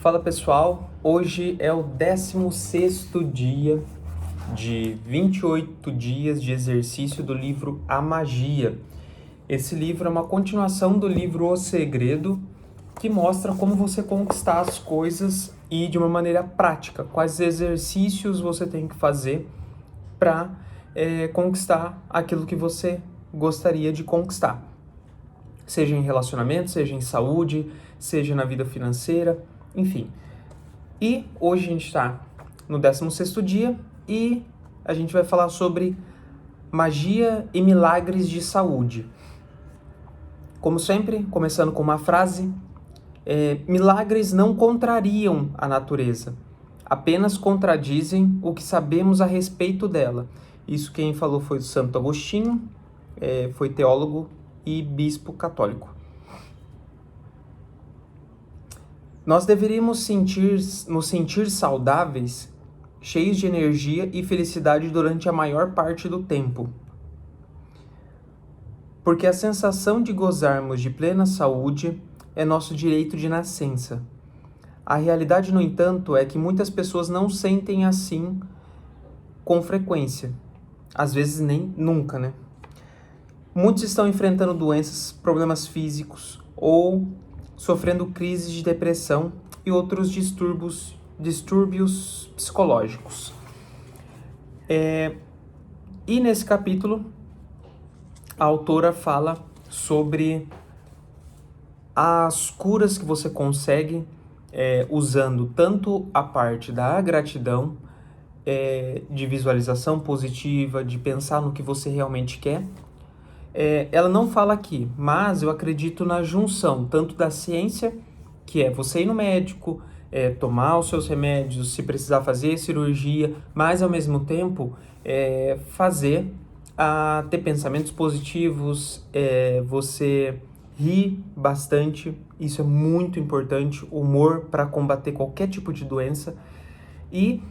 Fala pessoal, hoje é o 16º dia de 28 dias de exercício do livro A Magia. Esse livro é uma continuação do livro O Segredo, que mostra como você conquistar as coisas e de uma maneira prática, quais exercícios você tem que fazer para conquistar aquilo que você gostaria de conquistar. Seja em relacionamento, seja em saúde, seja na vida financeira, enfim. E hoje a gente está no 16º dia e a gente vai falar sobre magia e milagres de saúde. Como sempre, começando com uma frase, milagres não contrariam a natureza, apenas contradizem o que sabemos a respeito dela. Isso quem falou foi o Santo Agostinho, foi teólogo e bispo católico. Nós deveríamos nos sentir saudáveis, cheios de energia e felicidade durante a maior parte do tempo. Porque a sensação de gozarmos de plena saúde é nosso direito de nascença. A realidade, no entanto, é que muitas pessoas não sentem assim com frequência. Às vezes nem nunca, né? Muitos estão enfrentando doenças, problemas físicos ou sofrendo crises de depressão e outros distúrbios psicológicos. E nesse capítulo, a autora fala sobre as curas que você consegue usando tanto a parte da gratidão, de visualização positiva, de pensar no que você realmente quer. Ela não fala aqui, mas eu acredito na junção tanto da ciência, que é você ir no médico, tomar os seus remédios, se precisar fazer cirurgia, mas ao mesmo tempo ter pensamentos positivos, você rir bastante, isso é muito importante, humor para combater qualquer tipo de doença. E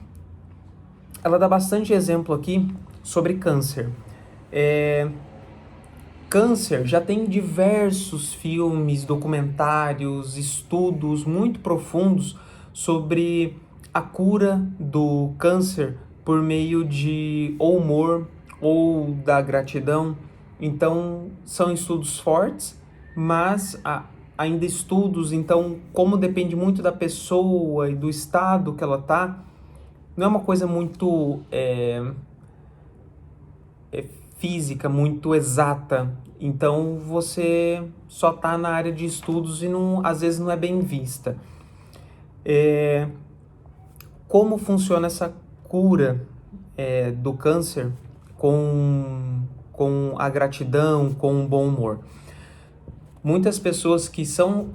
ela dá bastante exemplo aqui sobre câncer. Câncer já tem diversos filmes, documentários, estudos muito profundos sobre a cura do câncer por meio de ou humor ou da gratidão. Então, são estudos fortes, mas ainda estudos, então, como depende muito da pessoa e do estado que ela tá, não é uma coisa muito física, muito exata. Então você só está na área de estudos e às vezes não é bem vista. Como funciona essa cura do câncer com a gratidão, com o bom humor? Muitas pessoas que são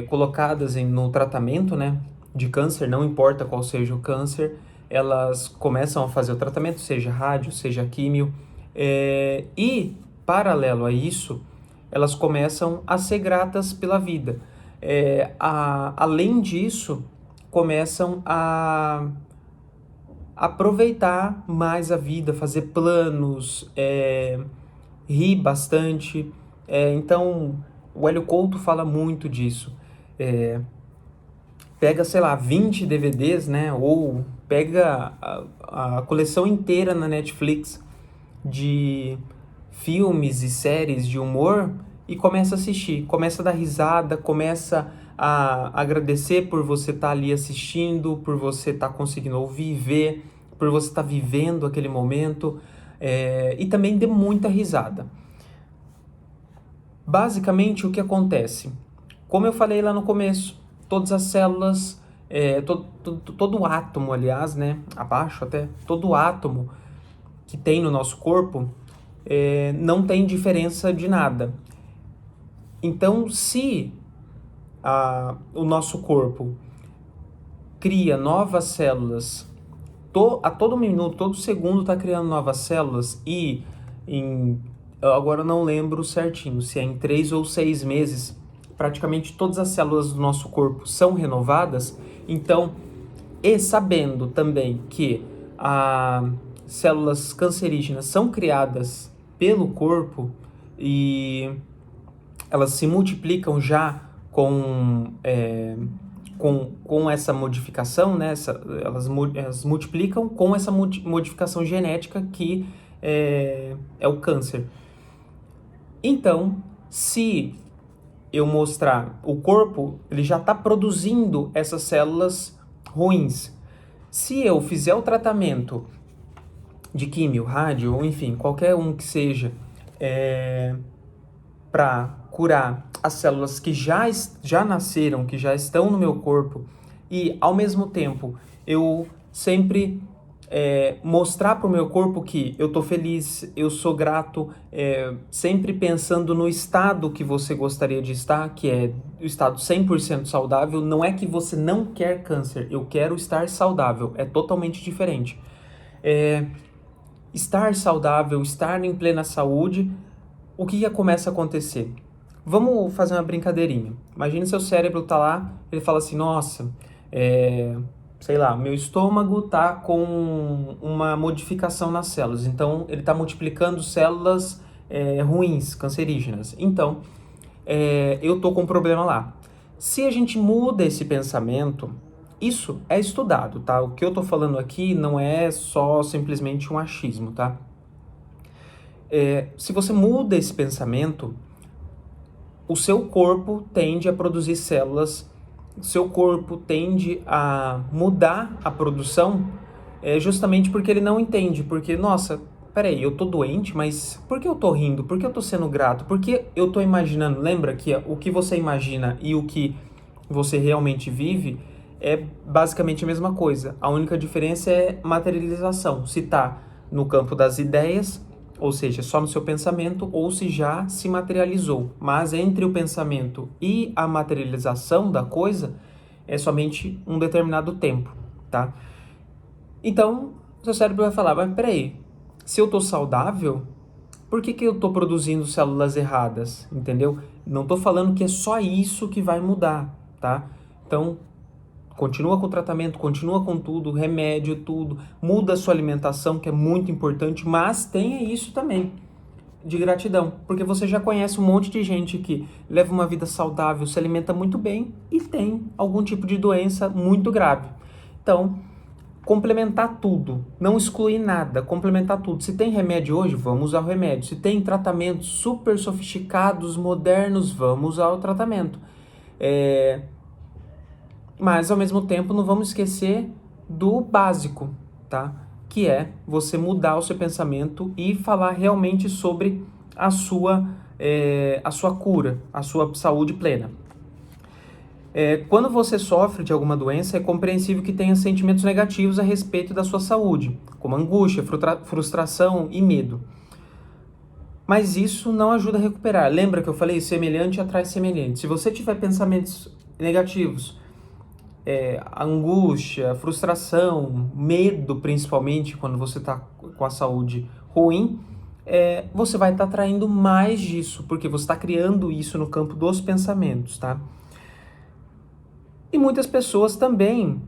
colocadas no tratamento, né, de câncer, não importa qual seja o câncer, elas começam a fazer o tratamento, seja rádio, seja químio, e, paralelo a isso, elas começam a ser gratas pela vida. Além disso, começam a aproveitar mais a vida, fazer planos, rir bastante. Então, o Hélio Couto fala muito disso. Pega, sei lá, 20 DVDs, né? Ou pega a coleção inteira na Netflix de filmes e séries de humor e começa a assistir. Começa a dar risada, começa a agradecer por você estar ali assistindo, por você estar conseguindo ouvir, ver, por você estar vivendo aquele momento. E também dê muita risada. Basicamente, o que acontece? Como eu falei lá no começo, todas as células, todo átomo, aliás, né, abaixo até, todo átomo que tem no nosso corpo não tem diferença de nada. Então, se o nosso corpo cria novas células, a todo minuto, todo segundo está criando novas células e agora eu não lembro certinho, se é em 3 ou 6 meses, praticamente todas as células do nosso corpo são renovadas. Então, e sabendo também que células cancerígenas são criadas pelo corpo e elas se multiplicam já com com essa modificação, né? Elas multiplicam com essa modificação genética que é o câncer. Então, se eu mostrar o corpo, ele já está produzindo essas células ruins. Se eu fizer o tratamento de químio, rádio, ou enfim, qualquer um que seja, para curar as células que já nasceram, que já estão no meu corpo, e ao mesmo tempo eu sempre mostrar para o meu corpo que eu estou feliz, eu sou grato, sempre pensando no estado que você gostaria de estar, que é o estado 100% saudável. Não é que você não quer câncer, eu quero estar saudável, é totalmente diferente. Estar saudável, estar em plena saúde, o que começa a acontecer? Vamos fazer uma brincadeirinha. Imagina seu cérebro tá lá, ele fala assim, nossa, sei lá, meu estômago tá com uma modificação nas células, então ele tá multiplicando células ruins, cancerígenas. Então, eu tô com um problema lá. Se a gente muda esse pensamento, isso é estudado, tá? O que eu tô falando aqui não é só simplesmente um achismo, tá? Se você muda esse pensamento, o seu corpo tende a produzir células, o seu corpo tende a mudar a produção, justamente porque ele não entende, porque, nossa, peraí, eu tô doente, mas por que eu tô rindo? Por que eu tô sendo grato? Por que eu tô imaginando? Lembra que o que você imagina e o que você realmente vive é basicamente a mesma coisa. A única diferença é materialização, se tá no campo das ideias, ou seja, só no seu pensamento, ou se já se materializou. Mas entre o pensamento e a materialização da coisa é somente um determinado tempo, tá? Então, seu cérebro vai falar, mas peraí, se eu tô saudável, por que eu tô produzindo células erradas, entendeu? Não tô falando que é só isso que vai mudar, tá? Então, continua com o tratamento, continua com tudo, remédio, tudo, muda a sua alimentação, que é muito importante, mas tenha isso também, de gratidão, porque você já conhece um monte de gente que leva uma vida saudável, se alimenta muito bem e tem algum tipo de doença muito grave. Então, complementar tudo, não excluir nada, complementar tudo. Se tem remédio hoje, vamos usar o remédio. Se tem tratamentos super sofisticados, modernos, vamos usar o tratamento. Mas, ao mesmo tempo, não vamos esquecer do básico, tá? Que é você mudar o seu pensamento e falar realmente sobre a sua cura, a sua saúde plena. Quando você sofre de alguma doença, é compreensível que tenha sentimentos negativos a respeito da sua saúde, como angústia, frustração e medo. Mas isso não ajuda a recuperar. Lembra que eu falei, semelhante atrai semelhante. Se você tiver pensamentos negativos, angústia, frustração, medo, principalmente quando você está com a saúde ruim, você vai estar atraindo mais disso, porque você está criando isso no campo dos pensamentos, tá? E muitas pessoas também,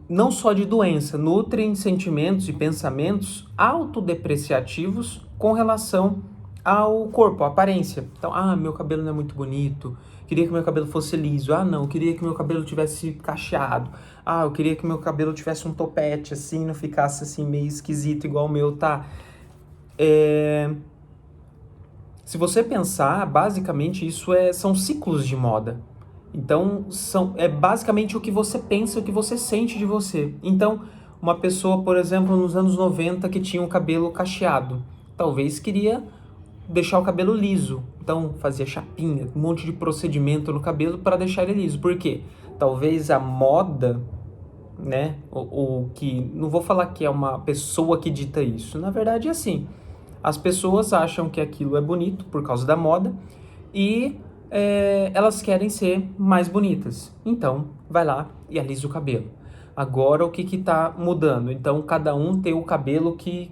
não só de doença, nutrem sentimentos e pensamentos autodepreciativos com relação ao corpo, à aparência. Então, meu cabelo não é muito bonito, queria que meu cabelo fosse liso. Não, queria que meu cabelo tivesse cacheado. Eu queria que meu cabelo tivesse um topete, assim, não ficasse assim meio esquisito igual o meu, tá? Se você pensar, basicamente isso são ciclos de moda. Então, é basicamente o que você pensa, o que você sente de você. Então, uma pessoa, por exemplo, nos anos 90 que tinha o cabelo cacheado, talvez queria deixar o cabelo liso. Então, fazia chapinha, um monte de procedimento no cabelo para deixar ele liso. Por quê? Talvez a moda, né, ou que... Não vou falar que é uma pessoa que dita isso. Na verdade, é assim. As pessoas acham que aquilo é bonito por causa da moda e elas querem ser mais bonitas. Então, vai lá e alisa o cabelo. Agora, o que está mudando? Então, cada um tem o cabelo que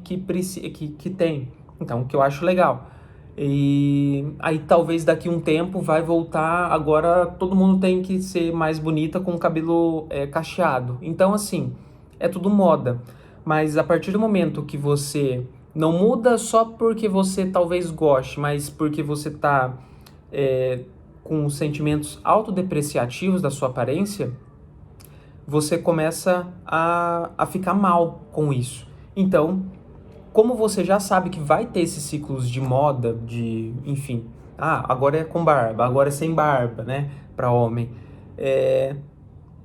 tem. Então, o que eu acho legal. E aí, talvez daqui um tempo vai voltar. Agora, todo mundo tem que ser mais bonita com o cabelo cacheado. Então, assim, é tudo moda. Mas a partir do momento que você não muda só porque você talvez goste, mas porque você está com sentimentos autodepreciativos da sua aparência, você começa a ficar mal com isso. Então, como você já sabe que vai ter esses ciclos de moda, enfim, agora é com barba, agora é sem barba, né, para homem,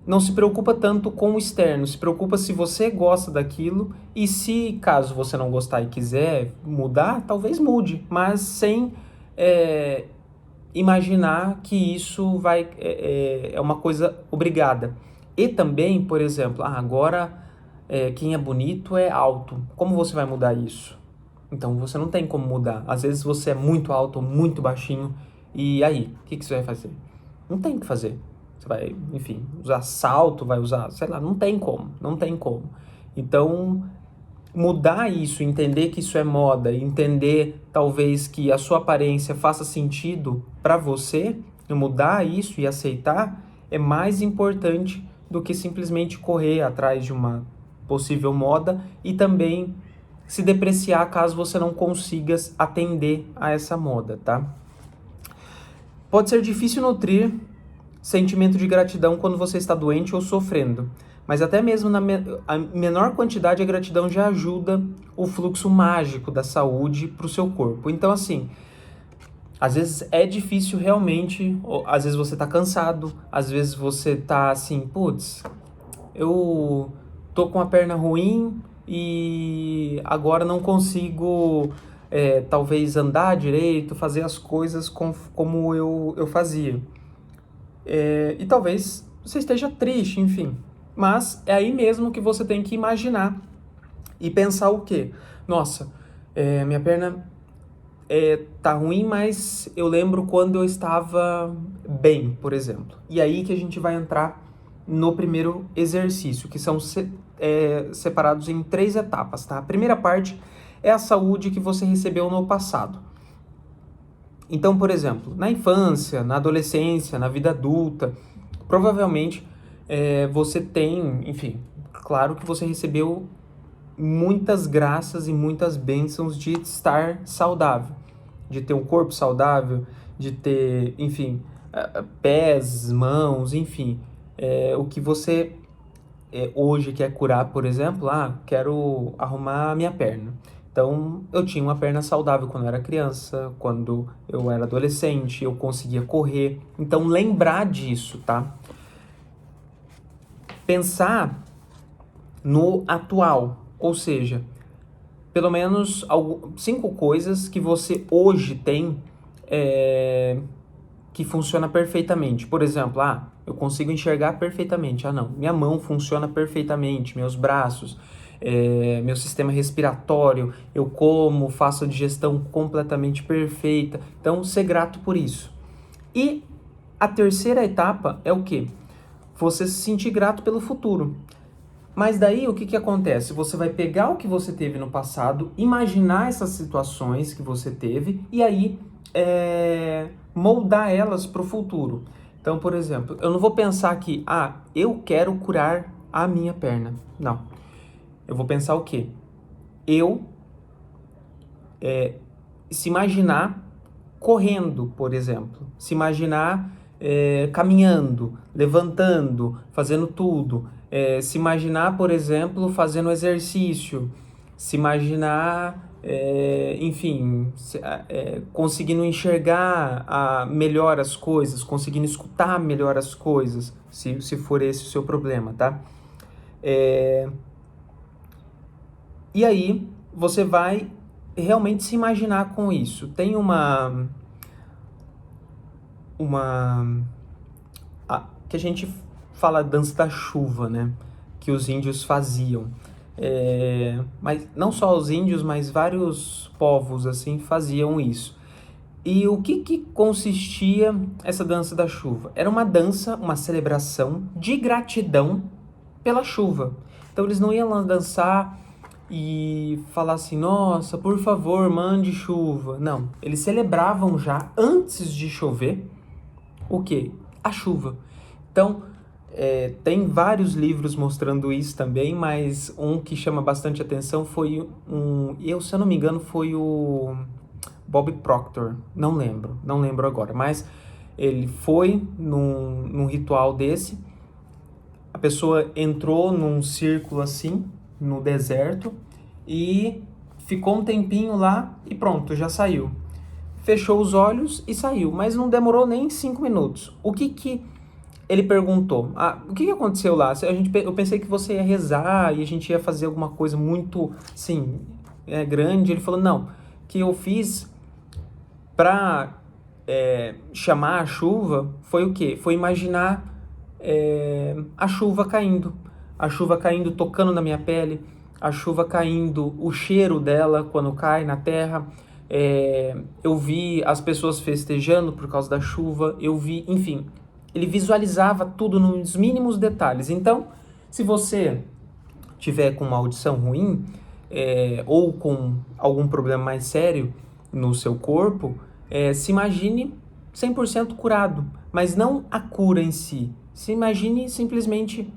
não se preocupa tanto com o externo, se preocupa se você gosta daquilo e se, caso você não gostar e quiser mudar, talvez mude, mas sem imaginar que isso é uma coisa obrigada. E também, por exemplo, agora quem é bonito é alto. Como você vai mudar isso? Então você não tem como mudar. Às vezes você é muito alto, muito baixinho, e aí? O que você vai fazer? Não tem o que fazer. Você vai, enfim, usar salto, vai usar, sei lá, não tem como. Então, mudar isso, entender que isso é moda, entender talvez que a sua aparência faça sentido para você, mudar isso e aceitar é mais importante do que simplesmente correr atrás de uma possível moda e também se depreciar caso você não consiga atender a essa moda, tá? Pode ser difícil nutrir sentimento de gratidão quando você está doente ou sofrendo, mas até mesmo a menor quantidade de gratidão já ajuda o fluxo mágico da saúde para o seu corpo. Então, assim, às vezes é difícil realmente, às vezes você tá cansado, às vezes você tá assim, putz, eu tô com a perna ruim e agora não consigo talvez andar direito, fazer as coisas como eu fazia. E talvez você esteja triste, enfim. Mas é aí mesmo que você tem que imaginar e pensar o quê? Nossa, minha perna tá ruim, mas eu lembro quando eu estava bem, por exemplo. E aí que a gente vai entrar no primeiro exercício, que são separados em 3 etapas, tá? A primeira parte é a saúde que você recebeu no passado. Então, por exemplo, na infância, na adolescência, na vida adulta, provavelmente você tem, enfim, claro que você recebeu muitas graças e muitas bênçãos de estar saudável, de ter um corpo saudável, de ter, enfim, pés, mãos, enfim, o que você hoje quer curar, por exemplo, quero arrumar a minha perna. Então, eu tinha uma perna saudável quando eu era criança, quando eu era adolescente, eu conseguia correr. Então, lembrar disso, tá? Pensar no atual, ou seja, pelo menos 5 coisas que você hoje tem que funciona perfeitamente. Por exemplo, eu consigo enxergar perfeitamente. Não, minha mão funciona perfeitamente, meus braços, meu sistema respiratório, eu como, faço a digestão completamente perfeita. Então, ser grato por isso. E a terceira etapa é o quê? Você se sentir grato pelo futuro. Mas daí o que acontece? Você vai pegar o que você teve no passado, imaginar essas situações que você teve e aí moldar elas para o futuro. Então, por exemplo, eu não vou pensar que, eu quero curar a minha perna. Não. Eu vou pensar o quê? Se imaginar correndo, por exemplo. Se imaginar caminhando, levantando, fazendo tudo. Se imaginar, por exemplo, fazendo exercício. Se imaginar, enfim, conseguindo enxergar melhor as coisas, conseguindo escutar melhor as coisas, se for esse o seu problema, tá? E aí, você vai realmente se imaginar com isso. Tem que a gente fala dança da chuva, né? Que os índios faziam. Mas não só os índios, mas vários povos assim faziam isso. E o que consistia essa dança da chuva? Era uma dança, uma celebração de gratidão pela chuva. Então eles não iam lá dançar e falar assim, nossa, por favor, mande chuva. Não, eles celebravam já antes de chover o quê? A chuva. Então, tem vários livros mostrando isso também, mas um que chama bastante atenção foi se eu não me engano, foi o Bob Proctor. Não lembro agora, mas Ele foi num ritual desse, a pessoa entrou num círculo assim, no deserto, e ficou um tempinho lá e pronto, já saiu. Fechou os olhos e saiu, mas não demorou nem 5 minutos. O que ele perguntou? O que aconteceu lá? Eu pensei que você ia rezar e a gente ia fazer alguma coisa muito, assim, grande. Ele falou, não, que eu fiz para chamar a chuva foi o quê? Foi imaginar a chuva caindo, tocando na minha pele, a chuva caindo, o cheiro dela quando cai na terra. Eu vi as pessoas festejando por causa da chuva, eu vi, enfim, ele visualizava tudo nos mínimos detalhes. Então, se você tiver com uma audição ruim, ou com algum problema mais sério no seu corpo, se imagine 100% curado, mas não a cura em si. Se imagine simplesmente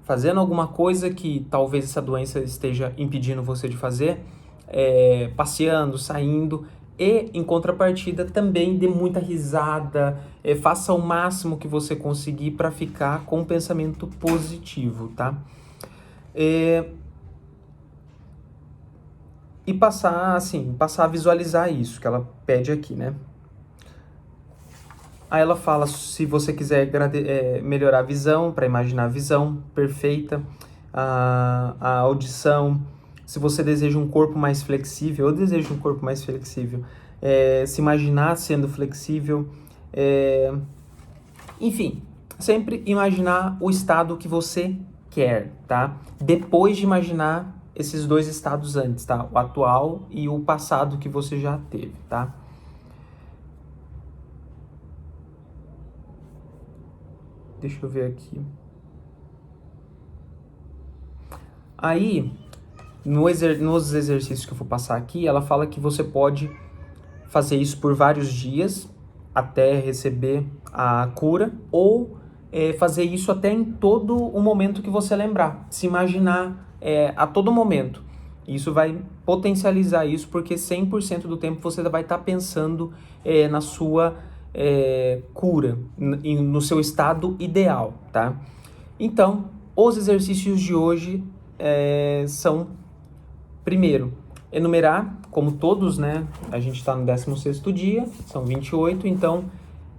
fazendo alguma coisa que talvez essa doença esteja impedindo você de fazer, passeando, saindo, e em contrapartida também dê muita risada, faça o máximo que você conseguir para ficar com um pensamento positivo, tá? E passar a visualizar isso que ela pede aqui, né? Aí ela fala se você quiser melhorar a visão, para imaginar a visão perfeita, a audição, se você deseja um corpo mais flexível, eu desejo um corpo mais flexível, se imaginar sendo flexível, enfim, sempre imaginar o estado que você quer, tá? Depois de imaginar esses dois estados antes, tá? O atual e o passado que você já teve, tá? Deixa eu ver aqui. Aí, nos exercícios que eu vou passar aqui, ela fala que você pode fazer isso por vários dias até receber a cura, ou fazer isso até em todo o momento que você lembrar. Se imaginar a todo momento. Isso vai potencializar isso, porque 100% do tempo você vai estar pensando na sua cura, no seu estado ideal, tá? Então, os exercícios de hoje são, primeiro, enumerar, como todos, né? A gente está no 16º dia, são 28, então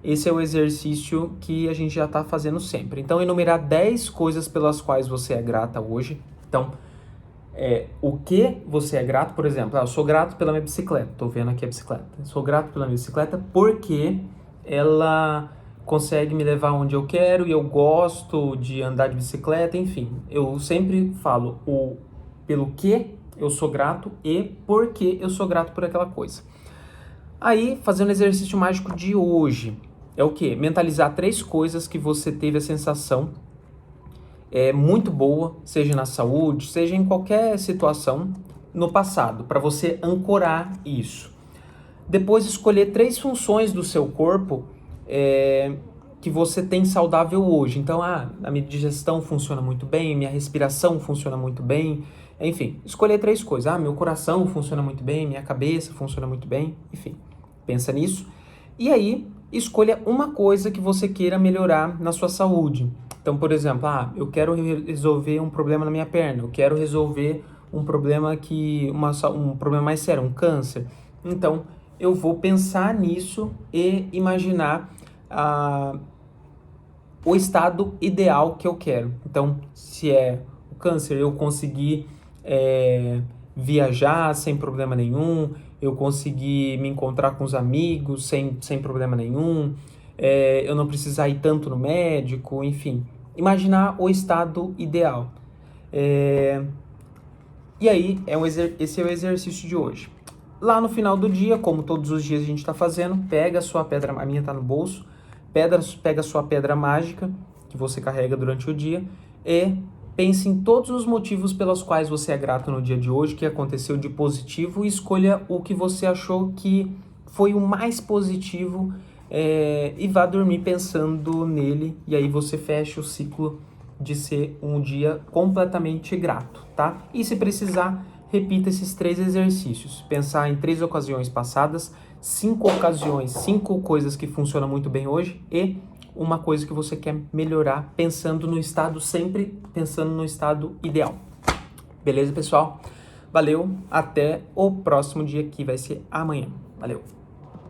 esse é o exercício que a gente já está fazendo sempre. Então, enumerar 10 coisas pelas quais você é grata hoje. Então, o que você é grato, por exemplo, eu sou grato pela minha bicicleta, tô vendo aqui a bicicleta. Sou grato pela minha bicicleta porque ela consegue me levar onde eu quero e eu gosto de andar de bicicleta, enfim. Eu sempre falo pelo que eu sou grato e por que eu sou grato por aquela coisa. Aí, fazendo o exercício mágico de hoje, é o quê? Mentalizar 3 coisas que você teve a sensação muito boa, seja na saúde, seja em qualquer situação no passado, para você ancorar isso. Depois, escolher 3 funções do seu corpo que você tem saudável hoje. Então, a minha digestão funciona muito bem, minha respiração funciona muito bem, enfim, escolher 3 coisas. Meu coração funciona muito bem, minha cabeça funciona muito bem, enfim, pensa nisso. E aí, escolha uma coisa que você queira melhorar na sua saúde. Então, por exemplo, eu quero resolver um problema na minha perna, eu quero resolver um problema um problema mais sério, um câncer. Então, eu vou pensar nisso e imaginar o estado ideal que eu quero. Então, se é o câncer, eu conseguir viajar sem problema nenhum, eu conseguir me encontrar com os amigos sem problema nenhum, eu não precisar ir tanto no médico, enfim. Imaginar o estado ideal. E aí, esse é o exercício de hoje. Lá no final do dia, como todos os dias a gente está fazendo, pega a sua pedra, a minha está no bolso, pega a sua pedra mágica, que você carrega durante o dia, e pense em todos os motivos pelos quais você é grato no dia de hoje, que aconteceu de positivo, e escolha o que você achou que foi o mais positivo, e vá dormir pensando nele, e aí você fecha o ciclo de ser um dia completamente grato, tá? E se precisar, repita esses 3 exercícios. Pensar em 3 ocasiões passadas, 5 ocasiões, 5 coisas que funcionam muito bem hoje e uma coisa que você quer melhorar, pensando no estado, sempre pensando no estado ideal. Beleza, pessoal? Valeu, até o próximo dia que vai ser amanhã. Valeu!